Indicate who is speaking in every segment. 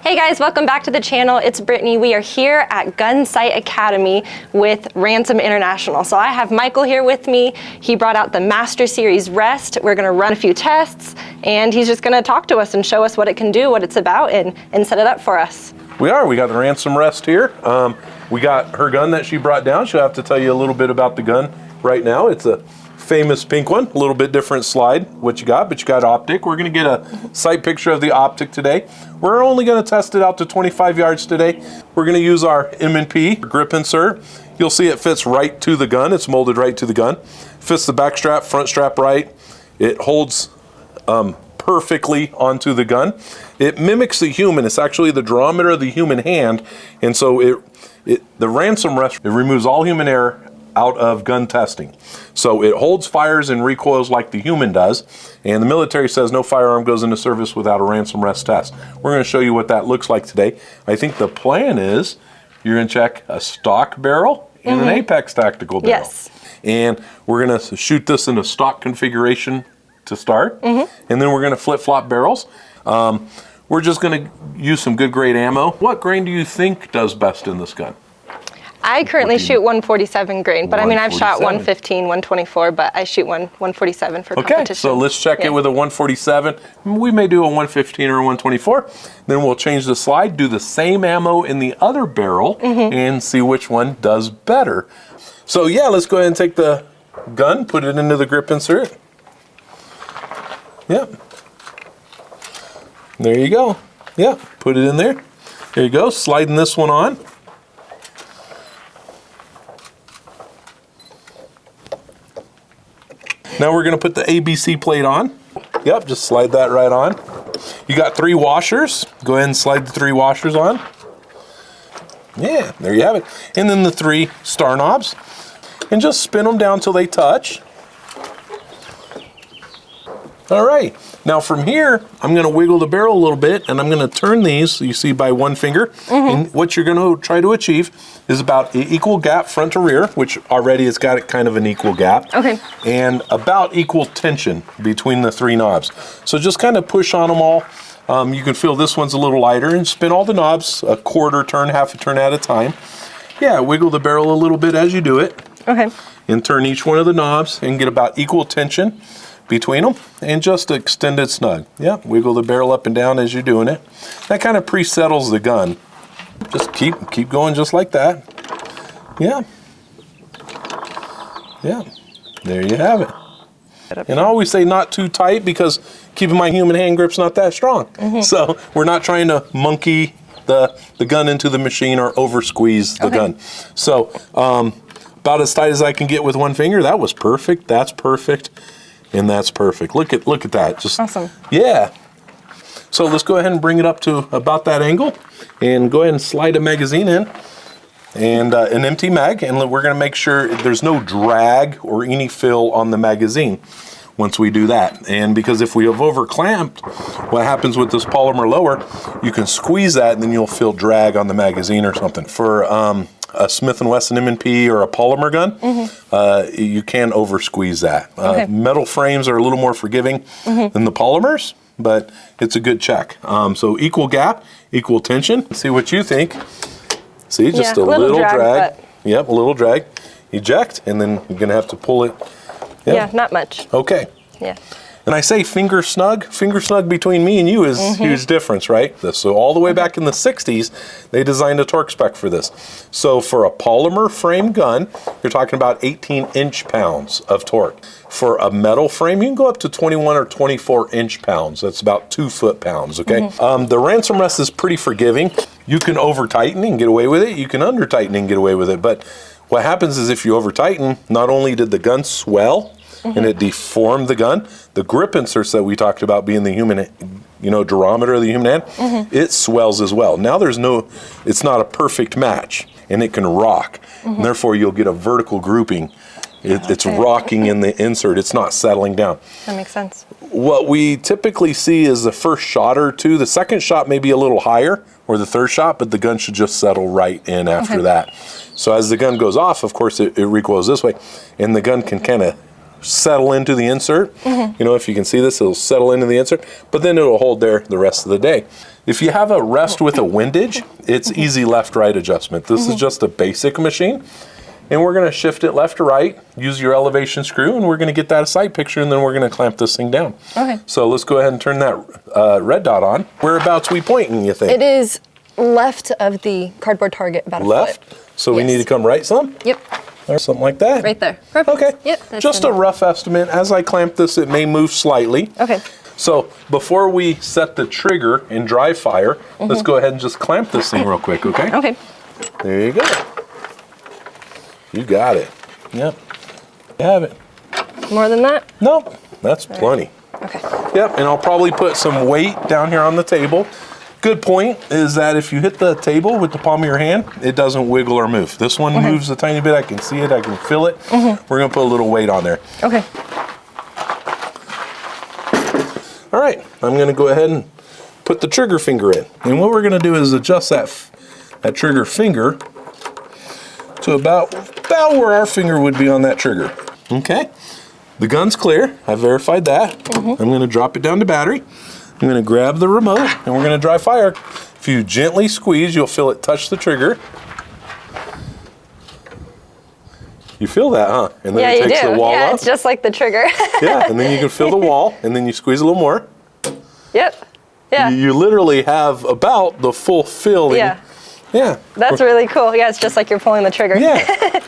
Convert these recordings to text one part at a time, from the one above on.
Speaker 1: Hey guys, welcome back to the channel. It's Brittany. We are here at Gunsite Academy with Ransom International. So I have Michael here with me. He brought out the Master Series Rest. We're gonna run a few tests and he's just gonna talk to us and show us what it can do, what it's about, and set it up for us.
Speaker 2: We got the Ransom Rest here. We got her gun that she brought down. She'll have to tell you a little bit about the gun right now. It's a famous pink one, a little bit different slide, what you got, but you got optic. We're gonna get a sight picture of the optic today. We're only gonna test it out to 25 yards today. We're gonna use our M&P grip insert. You'll see it fits right to the gun. It's molded right to the gun. Fits the back strap, front strap right. It holds perfectly onto the gun. It mimics the human. It's actually the durometer of the human hand, and so the Ransom Rest, it removes all human error out of gun testing. So it holds, fires, and recoils like the human does, and the military says no firearm goes into service without a Ransom Rest test. We're going to show you what that looks like today. I think the plan is you're going to check a stock barrel and an Apex tactical barrel.
Speaker 1: Yes.
Speaker 2: And we're going to shoot this in a stock configuration to start, and then we're going to flip-flop barrels. We're just going to use some good grade ammo. What grain do you think does best in this gun?
Speaker 1: I currently shoot 147 grain, but I mean, I've shot 115, 124, but I shoot 147 for competition.
Speaker 2: Okay, so let's check it with a 147. We may do a 115 or a 124. Then we'll change the slide, do the same ammo in the other barrel, and see which one does better. So yeah, let's go ahead and take the gun, put it into the grip insert. Yep. There you go. Yeah, put it in there. There you go, sliding this one on. Now we're going to put the ABC plate on. Yep, just slide that right on. You got 3 washers. Go ahead and slide the 3 washers on. Yeah, there you have it. And then the 3 star knobs. And just spin them down till they touch. All right. Now from here, I'm going to wiggle the barrel a little bit, and I'm going to turn these, you see, by one finger. And what you're going to try to achieve is about an equal gap front to rear, which already it's got kind of an equal gap. Okay. And about equal tension between the 3 knobs. So just kind of push on them all. You can feel this one's a little lighter, and spin all the knobs a quarter turn, half a turn at a time. Yeah, wiggle the barrel a little bit as you do it. Okay. And turn each one of the knobs and get about equal tension between them, and just extend it snug. Yeah, wiggle the barrel up and down as you're doing it. That kind of pre-settles the gun. Just keep going just like that. Yeah. Yeah, there you have it. And I always say not too tight, because keeping my human hand grip's not that strong. So we're not trying to monkey the gun into the machine or over squeeze the gun. So about as tight as I can get with one finger. That was perfect. That's perfect. And that's perfect. Look at that. Just awesome. Yeah. So let's go ahead and bring it up to about that angle, and go ahead and slide a magazine in, and an empty mag, and we're going to make sure there's no drag or any fill on the magazine once we do that. And because if we have over clamped, what happens with this polymer lower, you can squeeze that and then you'll feel drag on the magazine or something. For a Smith and Wesson M&P or a polymer gun, you can over squeeze that. Metal frames are a little more forgiving than the polymers, but it's a good check. So equal gap, equal tension. See what you think. See, just a little drag. Yep, a little drag. Eject, and then you're gonna have to pull it. Yep.
Speaker 1: Yeah, not much.
Speaker 2: Okay.
Speaker 1: Yeah.
Speaker 2: And I say finger snug between me and you is huge difference, right? So all the way back in the 60s, they designed a torque spec for this. So for a polymer frame gun, you're talking about 18 inch-pounds of torque. For a metal frame, you can go up to 21 or 24 inch-pounds. That's about 2 foot-pounds, okay? The Ransom Rest is pretty forgiving. You can over-tighten and get away with it. You can under-tighten and get away with it. But what happens is if you over-tighten, not only did the gun swell, and it deformed the gun, the grip inserts that we talked about being the human, durometer of the human hand, it swells as well. Now it's not a perfect match, and it can rock. And therefore you'll get a vertical grouping. It's rocking in the insert. It's not settling down.
Speaker 1: That makes sense.
Speaker 2: What we typically see is the first shot or two. The second shot may be a little higher, or the third shot, but the gun should just settle right in after that. So as the gun goes off, of course, it recoils this way, and the gun can kind of settle into the insert. You know, if you can see this, it'll settle into the insert, but then it'll hold there the rest of the day. If you have a rest with a windage, it's easy left-right adjustment. This is just a basic machine. And we're gonna shift it left to right, use your elevation screw, and we're gonna get that sight picture, and then we're gonna clamp this thing down.
Speaker 1: Okay.
Speaker 2: So let's go ahead and turn that red dot on. Whereabouts we pointing, you think?
Speaker 1: It is left of the cardboard target, about a
Speaker 2: Left?
Speaker 1: foot.
Speaker 2: So we
Speaker 1: Yes.
Speaker 2: need to come right some?
Speaker 1: Yep,
Speaker 2: Or something like that?
Speaker 1: right there. Perfect.
Speaker 2: Okay.
Speaker 1: Yep. that's
Speaker 2: Just a
Speaker 1: gonna-
Speaker 2: rough estimate. As I clamp this, it may move slightly.
Speaker 1: Okay.
Speaker 2: So before we set the trigger and dry fire, let's go ahead and just clamp this thing real quick, okay?
Speaker 1: Okay.
Speaker 2: There you go. You got it. Yep. You have it.
Speaker 1: More than that?
Speaker 2: Nope. That's plenty.
Speaker 1: Okay.
Speaker 2: Yep, and I'll probably put some weight down here on the table. Good point is that if you hit the table with the palm of your hand, it doesn't wiggle or move. This one moves a tiny bit. I can see it. I can feel it. We're going to put a little weight on there.
Speaker 1: Okay.
Speaker 2: All right, I'm going to go ahead and put the trigger finger in. And what we're going to do is adjust that trigger finger to about where our finger would be on that trigger. Okay, the gun's clear. I verified that. I'm going to drop it down to battery. I'm going to grab the remote, and we're going to dry fire. If you gently squeeze, you'll feel it touch the trigger. You feel that, huh? And then
Speaker 1: Yeah,
Speaker 2: it
Speaker 1: you
Speaker 2: takes
Speaker 1: do.
Speaker 2: the wall
Speaker 1: Yeah,
Speaker 2: up.
Speaker 1: it's just like the trigger.
Speaker 2: Yeah, and then you can feel the wall, and then you squeeze a little more.
Speaker 1: Yep. Yeah.
Speaker 2: You literally have about the full feeling.
Speaker 1: Yeah.
Speaker 2: Yeah.
Speaker 1: That's really cool. Yeah, it's just like you're pulling the trigger.
Speaker 2: Yeah.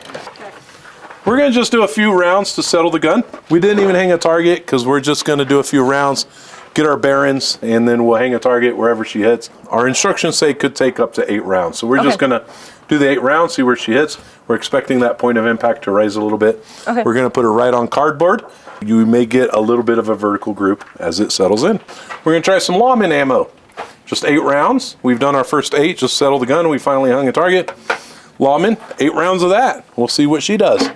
Speaker 2: We're going to just do a few rounds to settle the gun. We didn't even hang a target because we're just going to do a few rounds, get our bearings, and then we'll hang a target wherever she hits. Our instructions say it could take up to 8 rounds. So we're just going to do the 8 rounds, see where she hits. We're expecting that point of impact to rise a little bit.
Speaker 1: Okay.
Speaker 2: We're going to put her right on cardboard. You may get a little bit of a vertical group as it settles in. We're going to try some lawman ammo. Just 8 rounds. We've done our first 8, just settled the gun. We finally hung a target. Lawman, 8 rounds of that. We'll see what she does.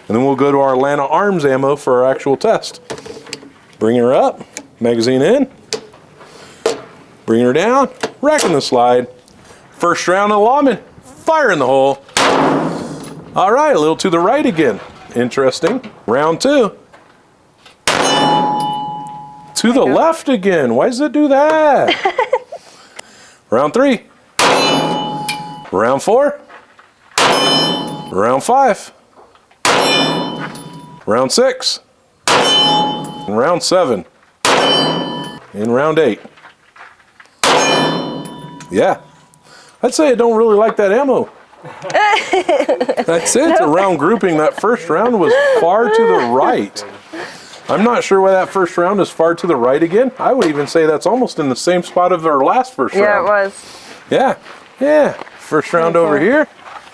Speaker 2: And then we'll go to our Atlanta Arms ammo for our actual test. Bring her up, magazine in, bring her down, racking the slide. First round of lawman, fire in the hole. All right, a little to the right again. Interesting. Round 2. To the left again. Why does it do that? Round 3. Round 4. Round 5. Round 6. And round 7. And round 8. Yeah. I'd say I don't really like that ammo. That's it. It's a round grouping. That first round was far to the right. I'm not sure why that first round is far to the right again. I would even say that's almost in the same spot of our last first round.
Speaker 1: Yeah, it was.
Speaker 2: Yeah. Yeah. First round over here.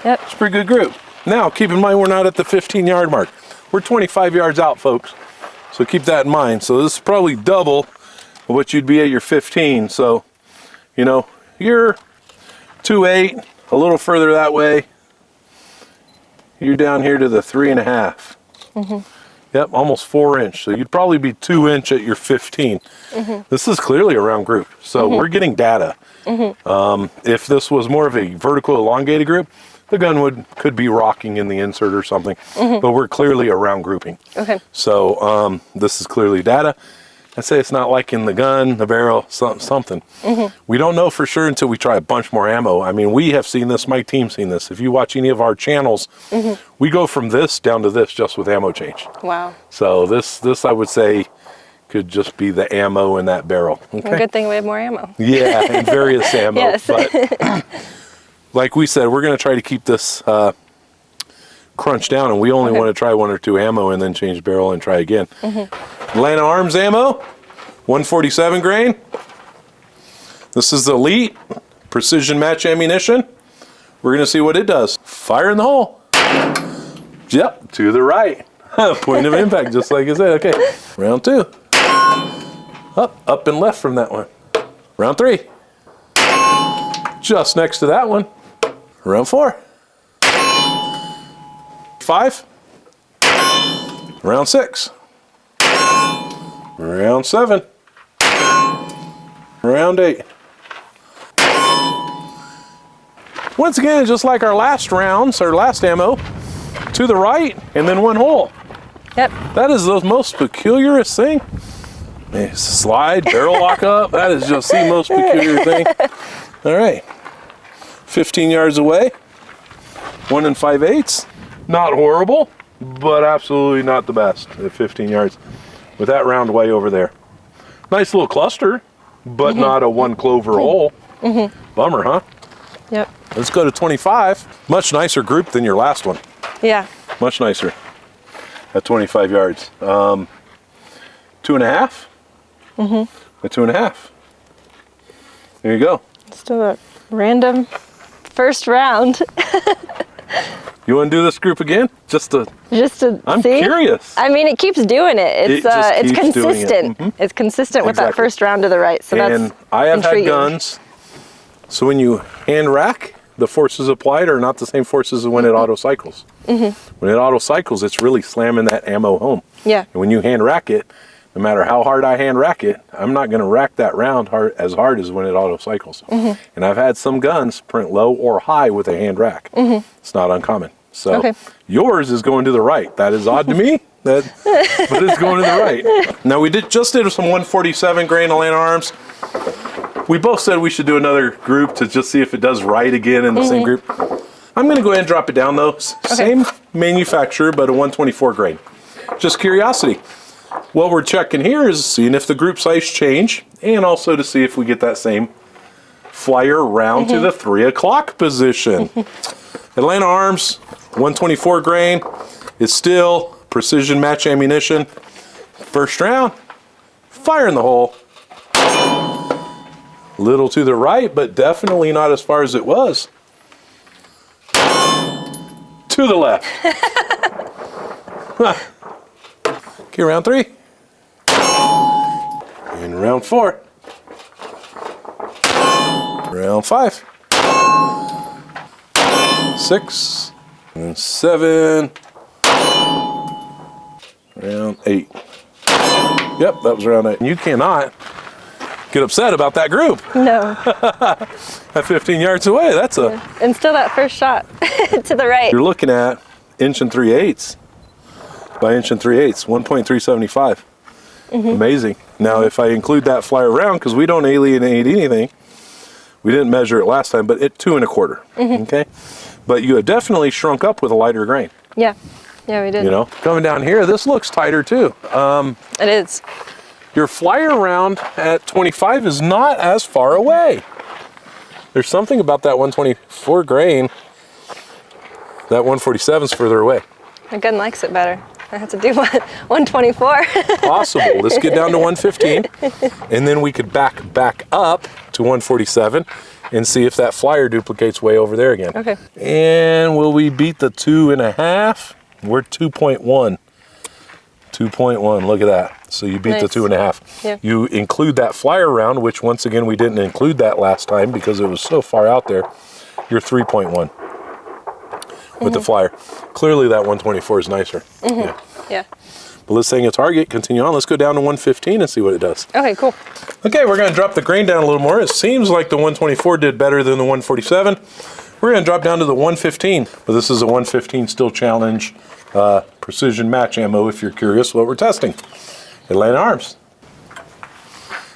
Speaker 1: Yep.
Speaker 2: It's a pretty good group. Now, keep in mind we're not at the 15-yard mark. We're 25 yards out, folks. So keep that in mind. So this is probably double what you'd be at your 15. So, you know, you're 2.8, a little further that way. You're down here to the 3.5. Yep, almost 4 inch. So you'd probably be 2 inch at your 15. This is clearly a round group. So we're getting data. If this was more of a vertical elongated group, the gun could be rocking in the insert or something, but we're clearly a round grouping.
Speaker 1: Okay.
Speaker 2: So this is clearly data. I say it's not like in the gun, the barrel, something. We don't know for sure until we try a bunch more ammo. I mean, we have seen this, my team's seen this. If you watch any of our channels, we go from this down to this just with ammo change.
Speaker 1: Wow.
Speaker 2: So this I would say could just be the ammo in that barrel. Okay.
Speaker 1: Well, good thing we have more ammo.
Speaker 2: Yeah, and various ammo.
Speaker 1: Yes.
Speaker 2: But like we said, we're going to try to keep this crunch down, and we only want to try 1 or 2 ammo and then change barrel and try again. Atlanta Arms ammo, 147 grain. This is the Elite Precision Match Ammunition. We're going to see what it does. Fire in the hole. Yep, to the right. Point of impact, just like I said. Okay, round 2. Up and left from that one. Round 3. Just next to that one. Round 4. 5. Round 6. Round 7. Round 8. Once again, just like our last rounds, our last ammo, to the right, and then 1 hole.
Speaker 1: Yep.
Speaker 2: That is the most peculiarest thing. Slide, barrel lock up. That is just the most peculiar thing. All right. 15 yards away. 1 5/8. Not horrible, but absolutely not the best at 15 yards. With that round way over there. Nice little cluster, but not a 1 clover hole. Bummer, huh?
Speaker 1: Yep.
Speaker 2: Let's go to 25. Much nicer group than your last one.
Speaker 1: Yeah.
Speaker 2: Much nicer at 25 yards. 2.5. A 2.5. There you go.
Speaker 1: Still a random first round.
Speaker 2: You want to do this group again? Just to I'm
Speaker 1: see?
Speaker 2: curious.
Speaker 1: I mean, it keeps doing it. It's
Speaker 2: keeps
Speaker 1: consistent.
Speaker 2: doing it.
Speaker 1: It's consistent with that
Speaker 2: Exactly.
Speaker 1: first round to the right. So
Speaker 2: And
Speaker 1: that's
Speaker 2: I have
Speaker 1: intriguing.
Speaker 2: had guns. So when you hand rack, the forces applied are not the same forces as when it auto cycles. When it auto cycles, it's really slamming that ammo home.
Speaker 1: Yeah.
Speaker 2: And when you hand rack it, no matter how hard I hand rack it, I'm not going to rack that round as hard as when it auto cycles. And I've had some guns print low or high with a hand rack. It's not uncommon. So yours is going to the right. That is odd to me, but it's going to the right. Now we just did some 147 grain Atlanta Arms. We both said we should do another group to just see if it does right again in the same group. I'm going to go ahead and drop it down though. Same manufacturer, but a 124 grain. Just curiosity. What we're checking here is seeing if the group size change, and also to see if we get that same flyer round to the 3 o'clock position. Atlanta Arms, 124 grain. It's still precision match ammunition. First round, fire in the hole. Little to the right, but definitely not as far as it was. To the left. Okay, round 3. And round 4. Round 5. 6. And 7. Round 8. Yep, that was round 8. You cannot get upset about that group.
Speaker 1: No.
Speaker 2: At 15 yards away, that's a...
Speaker 1: And still that first shot to the right.
Speaker 2: You're looking at 1 3/8 by 1 3/8, 1.375. Amazing. Now, if I include that flyer round, because we don't alienate anything, we didn't measure it last time, but 2 1/4. Okay, but you have definitely shrunk up with a lighter grain.
Speaker 1: Yeah. Yeah, we did.
Speaker 2: You know, coming down here, this looks tighter too.
Speaker 1: It is.
Speaker 2: Your flyer round at 25 is not as far away. There's something about that 124 grain. That 147 is further away.
Speaker 1: My gun likes it better. I have to do 124.
Speaker 2: Possible. Let's get down to 115, and then we could back up to 147 and see if that flyer duplicates way over there again.
Speaker 1: Okay.
Speaker 2: And will we beat the 2.5? We're 2.1. 2.1. Look at that. So you beat the
Speaker 1: Nice.
Speaker 2: 2.5.
Speaker 1: Yeah.
Speaker 2: You include that flyer round, which once again we didn't include that last time because it was so far out there. You're 3.1 with the flyer. Clearly that 124 is nicer. Yeah.
Speaker 1: Yeah.
Speaker 2: But let's hang a target, continue on. Let's go down to 115 and see what it does.
Speaker 1: Okay, cool.
Speaker 2: Okay, we're gonna drop the grain down a little more. It seems like the 124 did better than the 147. We're gonna drop down to the 115, but this is a 115 Steel Challenge precision match ammo if you're curious what we're testing. Atlanta Arms.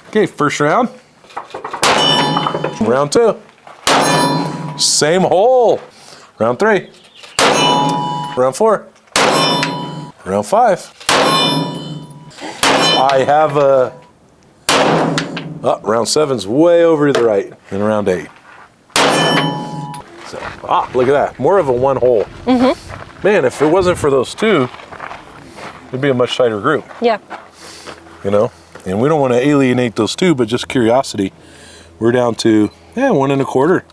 Speaker 2: Okay, first round. Round 2. Same hole. Round 3. Round 4. Round 5. I have a... round 7's way over to the right in round 8. So, look at that. More of a one hole. Man, if it wasn't for those two, it'd be a much tighter group.
Speaker 1: Yeah.
Speaker 2: You know? And we don't want to alienate those two, but just curiosity. We're down to, 1 1/4.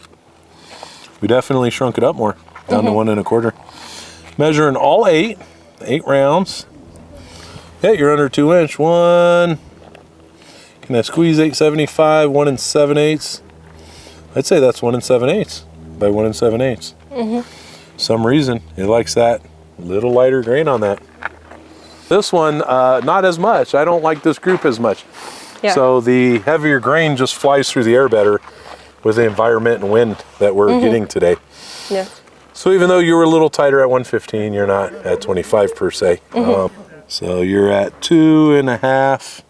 Speaker 2: We definitely shrunk it up more. Down to 1 1/4. Measuring all 8 rounds. Yeah, you're under 2 inch. 1. Can I squeeze 875? 1 7/8. I'd say that's 1 7/8 by 1 7/8. Some reason it likes that little lighter grain on that. This one, not as much. I don't like this group as much.
Speaker 1: Yeah.
Speaker 2: So the heavier grain just flies through the air better with the environment and wind that we're getting today.
Speaker 1: Yeah.
Speaker 2: So even though you were a little tighter at 115, you're not at 25 per se. So you're at 2.5.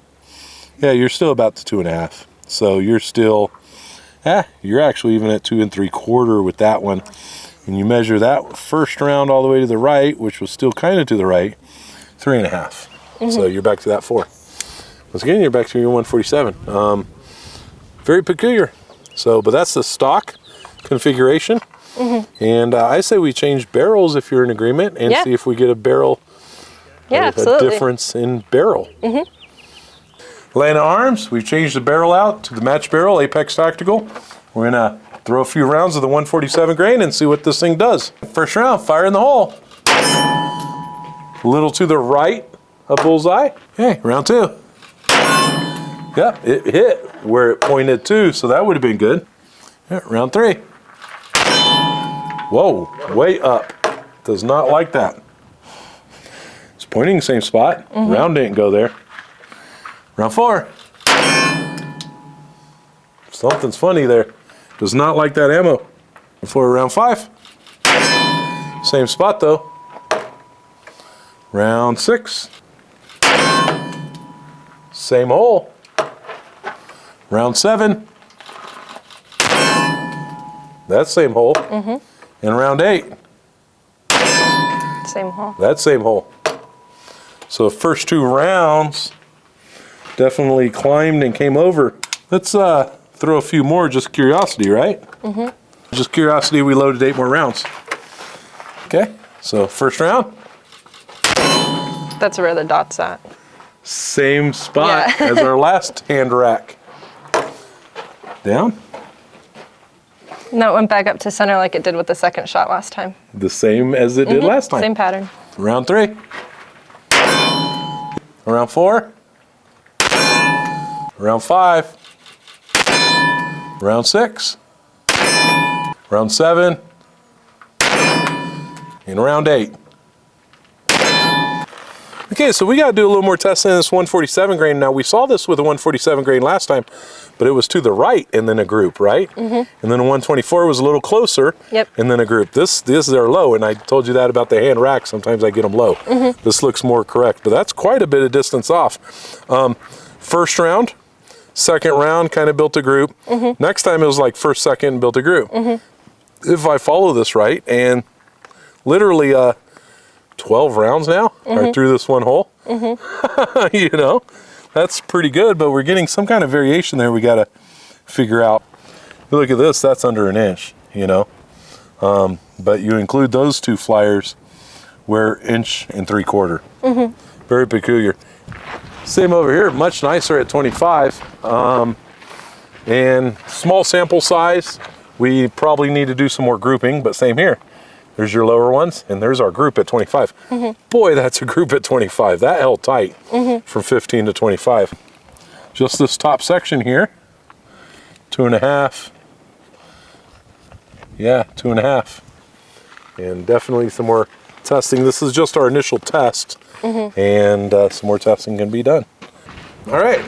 Speaker 2: Yeah, you're still about to 2.5. So you're still, you're actually even at 2 3/4 with that one. And you measure that first round all the way to the right, which was still kind of to the right, 3.5. So you're back to that 4. Once again, you're back to your 147. Very peculiar. So, but that's the stock configuration. And I say we change barrels if you're in agreement and see if we get a barrel, a difference in barrel. Laying of arms, we've changed the barrel out to the match barrel, Apex Tactical. We're gonna throw a few rounds of the 147 grain and see what this thing does. First round, fire in the hole. A little to the right of bullseye. Okay, round 2. Yep, it hit where it pointed to, so that would have been good. Yeah, round 3. Whoa, way up. Does not like that. It's pointing the same spot. Round didn't go there. Round 4. Something's funny there. Does not like that ammo. For round 5. Same spot though. Round 6. Same hole. Round 7. That same hole. And round 8.
Speaker 1: Same hole.
Speaker 2: That same hole. So the first 2 rounds definitely climbed and came over. Let's throw a few more, just curiosity, right? Just curiosity, we loaded 8 more rounds. Okay, so first round.
Speaker 1: That's where the dot's at.
Speaker 2: Same spot as our last hand rack. Down.
Speaker 1: No, it went back up to center like it did with the second shot last time.
Speaker 2: The same as it did last time.
Speaker 1: Same pattern.
Speaker 2: Round 3. Round 4. Round 5. Round 6. Round 7. And round 8. Okay, so we got to do a little more testing in this 147 grain. Now, we saw this with a 147 grain last time, but it was to the right and then a group, right? And then a 124 was a little closer and then a group. This is our low, and I told you that about the hand rack. Sometimes I get them low. This looks more correct, but that's quite a bit of distance off. First round, second round, kind of built a group. Next time it was like first, second, built a group. If I follow this right, and literally 12 rounds now are through this one hole. You know, that's pretty good, but we're getting some kind of variation there we got to figure out. Look at this, that's under an inch, you know. But you include those 2 flyers, we're 1 3/4. Very peculiar. Same over here, much nicer at 25. And small sample size, we probably need to do some more grouping, but same here. There's your lower ones, and there's our group at 25. Boy, that's a group at 25. That held tight from 15 to 25. Just this top section here, 2.5. Yeah, 2.5. And definitely some more testing. This is just our initial test, and some more testing can be done. All right.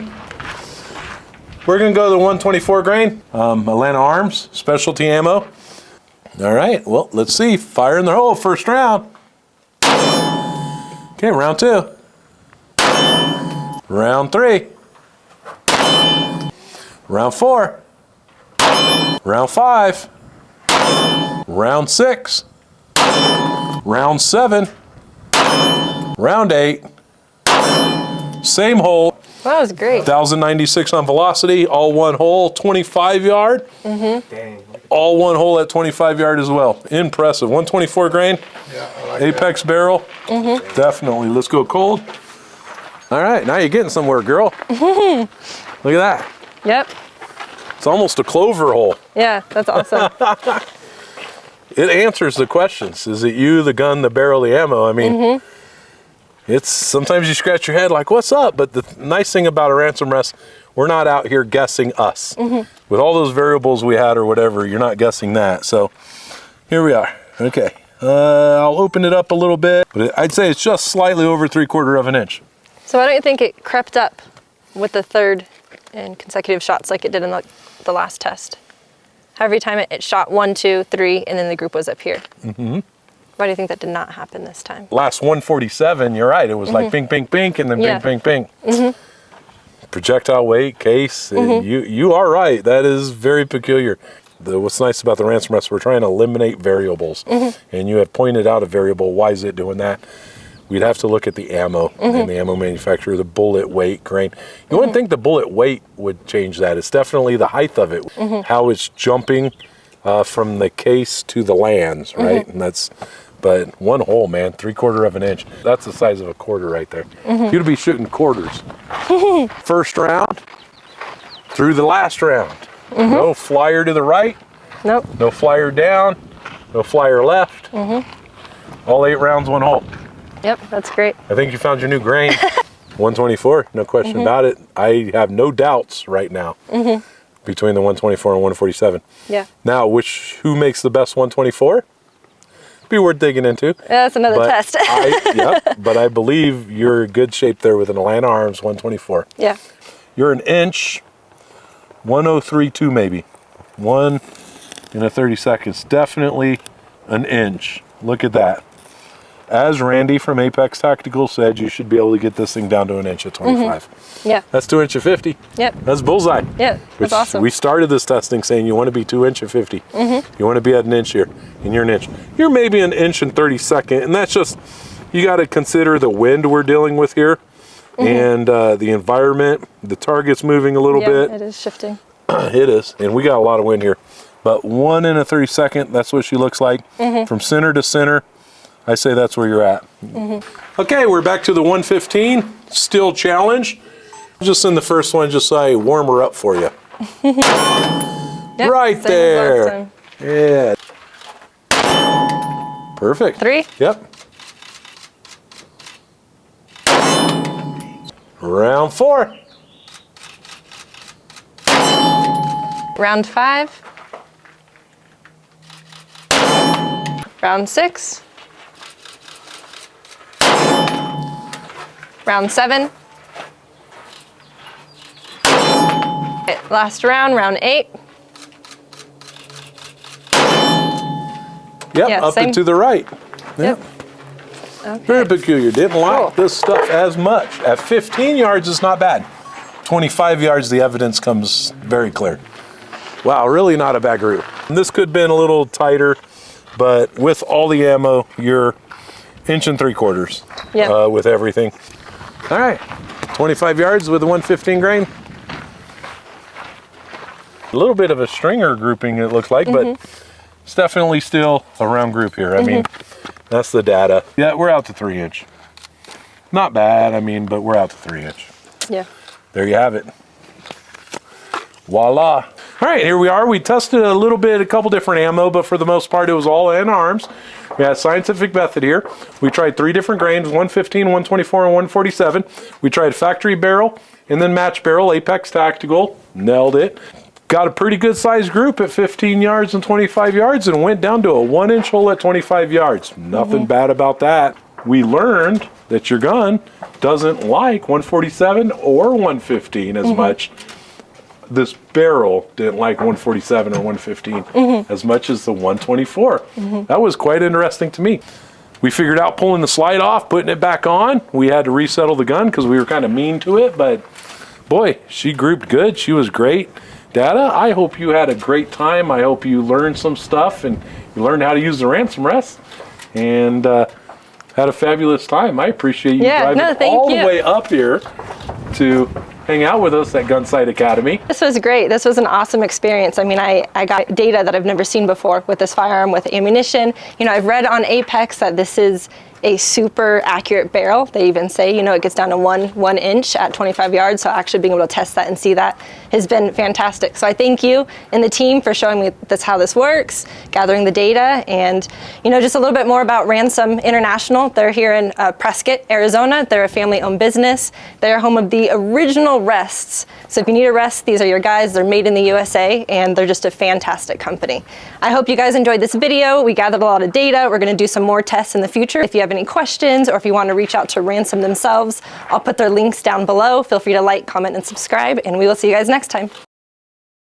Speaker 2: We're gonna go to the 124 grain, Atlanta Arms, specialty ammo. All right, well, let's see. Fire in the hole, first round. Okay, round 2. Round 3. Round 4. Round 5. Round 6. Round 7. Round 8. Same hole.
Speaker 1: That was great.
Speaker 2: 1,096 on velocity, all one hole, 25 yard.
Speaker 3: Dang.
Speaker 2: All one hole at 25 yard as well. Impressive. 124 grain,
Speaker 3: Yeah, I like
Speaker 2: Apex barrel. Definitely. Let's go cold. All right, now you're getting somewhere, girl. Look at that.
Speaker 1: Yep.
Speaker 2: It's almost a clover hole.
Speaker 1: Yeah, that's awesome.
Speaker 2: It answers the questions. Is it you, the gun, the barrel, the ammo? I mean, it's sometimes you scratch your head like, what's up? But the nice thing about a ransom rest, we're not out here guessing us. With all those variables we had or whatever, you're not guessing that. So here we are. Okay. I'll open it up a little bit, but I'd say it's just slightly over 3/4 of an inch.
Speaker 1: So why don't you think it crept up with the third and consecutive shots like it did in the last test? Every time it shot 1, 2, 3, and then the group was up here. Why do you think that did not happen this time?
Speaker 2: Last 147, you're right. It was like bink, bink, bink, and then
Speaker 1: Yeah.
Speaker 2: bink, bink, bink. Projectile weight, case. You are right. That is very peculiar. What's nice about the ransom rest, we're trying to eliminate variables. And you have pointed out a variable. Why is it doing that? We'd have to look at the ammo and the ammo manufacturer, the bullet weight, grain. You wouldn't think the bullet weight would change that. It's definitely the height of it, how it's jumping from the case to the lands, right? And that's, but one hole, man, 3/4 of an inch. That's the size of a quarter right there. You'd be shooting quarters. First round through the last round. No flyer to the right.
Speaker 1: Nope.
Speaker 2: No flyer down. No flyer left. All 8 rounds, 1 hole.
Speaker 1: Yep, that's great.
Speaker 2: I think you found your new grain. 124, no question about it. I have no doubts right now between the 124 and 147.
Speaker 1: Yeah.
Speaker 2: Now, who makes the best 124? Be worth digging into.
Speaker 1: That's another test.
Speaker 2: But I believe you're in good shape there with an Atlanta Arms 124.
Speaker 1: Yeah.
Speaker 2: You're an inch, 103.2 maybe. 1 in 30 seconds. Definitely an inch. Look at that. As Randy from Apex Tactical said, you should be able to get this thing down to an inch at 25.
Speaker 1: Yeah.
Speaker 2: That's 2 inch at 50.
Speaker 1: Yep.
Speaker 2: That's bullseye.
Speaker 1: Yeah, that's awesome.
Speaker 2: We started this testing saying you want to be 2 inch at 50. You want to be at an inch here, and you're an inch. You're maybe an inch and 32nd, and that's just, you got to consider the wind we're dealing with here, and the environment. The target's moving a little bit.
Speaker 1: It is shifting.
Speaker 2: It is, and we got a lot of wind here. But 1 in 32nd, that's what she looks like. From center to center, I say that's where you're at. Okay, we're back to the 115, still challenge. Just in the first one, just so I warm her up for you.
Speaker 1: Yep,
Speaker 2: right
Speaker 1: same as last
Speaker 2: there.
Speaker 1: time.
Speaker 2: Yeah. Perfect.
Speaker 1: 3?
Speaker 2: Yep. Round 4.
Speaker 1: Round 5. Round 6. Round 7. Okay, last round, round 8.
Speaker 2: Yep,
Speaker 1: Yeah,
Speaker 2: up
Speaker 1: same.
Speaker 2: and to the right. Yep.
Speaker 1: Okay.
Speaker 2: Very peculiar. Didn't like
Speaker 1: Cool.
Speaker 2: this stuff as much. At 15 yards, it's not bad. 25 yards, the evidence comes very clear. Wow, really not a bad group. And this could have been a little tighter, but with all the ammo, you're 1 3/4
Speaker 1: Yeah.
Speaker 2: with everything. All right, 25 yards with a 115 grain. A little bit of a stringer grouping, it looks like, but it's definitely still a round group here. I mean, that's the data. Yeah, we're out to 3 inch. Not bad, I mean, but we're out to 3 inch.
Speaker 1: Yeah.
Speaker 2: There you have it. Voila. All right, here we are. We tested a couple different ammo, but for the most part, it was all in arms. We had scientific method here. We tried 3 different grains, 115, 124, and 147. We tried factory barrel and then match barrel, Apex Tactical. Nailed it. Got a pretty good sized group at 15 yards and 25 yards and went down to a 1 inch hole at 25 yards. Nothing bad about that. We learned that your gun doesn't like 147 or 115 as much. This barrel didn't like 147 or 115 as much as the 124. That was quite interesting to me. We figured out pulling the slide off, putting it back on. We had to resettle the gun because we were kind of mean to it, but boy, she grouped good. She was great. Data, I hope you had a great time. I hope you learned some stuff and you learned how to use the ransom rest and had a fabulous time. I appreciate you driving all the way up here to hang out with us at Gunsite Academy.
Speaker 1: This was great. This was an awesome experience. I mean, I got data that I've never seen before with this firearm, with ammunition. You know, I've read on Apex that this is a super accurate barrel. They even say, you know, it gets down to one inch at 25 yards. So actually being able to test that and see that has been fantastic. So I thank you and the team for showing me how this works, gathering the data, and, you know, just a little bit more about Ransom International. They're here in Prescott, Arizona. They're a family-owned business. They're home of the original rests. So if you need a rest, these are your guys. They're made in the USA, and they're just a fantastic company. I hope you guys enjoyed this video. We gathered a lot of data. We're going to do some more tests in the future. If you have any questions or if you want to reach out to Ransom themselves, I'll put their links down below. Feel free to like, comment, and subscribe, and we will see you guys next time.